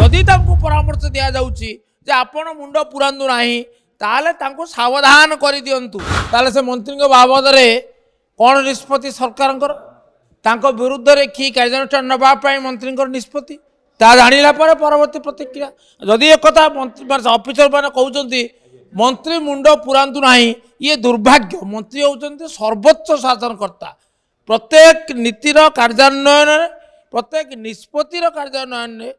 जदि परामर्श दि जाऊँगी जे आपण मुंड पुरांतु नाही ताले तांको सावधान कर दिंतु ताले से मंत्री बाबद कौन निष्पत्ति सरकार तांको विरुद्ध रे कि कार्यानुष्ठान नवाई मंत्री निष्पत्ति ता जानिला पर परवर्ती प्रतिक्रिया जदि एक कथा मंत्री ऑफिसर मैंने कहते मंत्री मुंड पुरांतु नाही ये दुर्भाग्य मंत्री होउचंती सर्वोच्च शासनकर्ता प्रत्येक नीतिर कार्यान्वयन प्रत्येक निष्पत्तिर कार्यान्वयन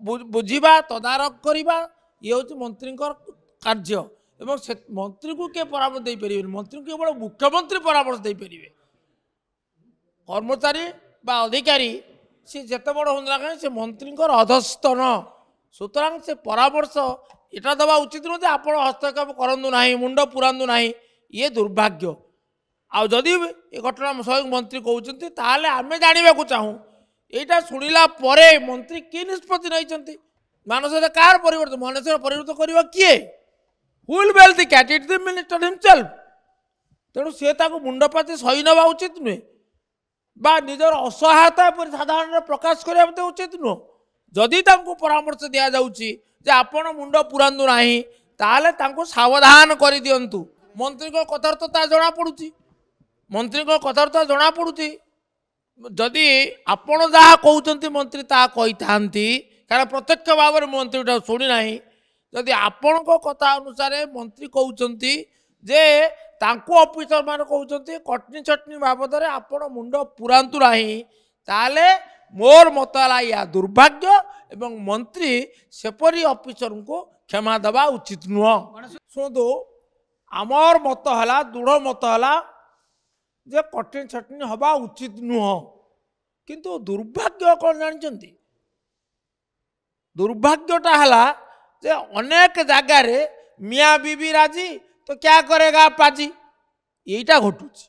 बुझा तदारख करवा ये हूँ मंत्री कार्य एवं से मंत्री को किए परामर्श दे पारे मंत्री केवल मुख्यमंत्री परामर्श दे पारे कर्मचारी बा अधिकारी सी जिते बड़ हूँ कहीं से मंत्री अधस्तन सुतरां से परामर्श यहाँ दबा उचित नुहे आप हस्तक्षेप करूँ ना मुंड पुरांतु ना ये दुर्भाग्य आदि ये घटना स्वयं मंत्री कहते ताले आम जानवा चाहूँ यहाँ शुणिला मंत्री कि निष्पत्ति नहीं मानस कार परिवर्तन मनुष्य परिवर्तन करवा किए हुल बेल दि कैट इट द मिनिस्टर हिमसेल्फ तेणु सी मुंडपाती सही नवा उचित नुहे बा निजर असहायता पर साधारण प्रकाश करने उचित नुह जदि परामर्श दि जाऊँगी जे आपण मुंड पुरांतु नाही ताले तांको सावधान कर दिंतु मंत्री कथार्थ जना पड़ुची मंत्री कथार्थ जना पड़ुची जदि आपण जहाँ कहते मंत्री ता कही था कारण प्रत्यक्ष भाव में मंत्री शुणी ना जदि आपण कथा अनुसार मंत्री कहते जे तांको ऑफिसर मान कहते कटनी चटनी बाबद आपण मुंड पुरांतु नाही ताले मोर मत है या दुर्भाग्य एवं मंत्री सेपरी ऑफिसर को क्षमा देवा उचित नुह शुणु आमर मत है दृढ़ मत है जे कटनी छटनी हवा उचित नुह किंतु दुर्भाग्य कौन जानते दुर्भाग्यटा है जे अनेक जगार मियाँ बीबी राजी तो क्या करेगा पाजी यहीटा घटुची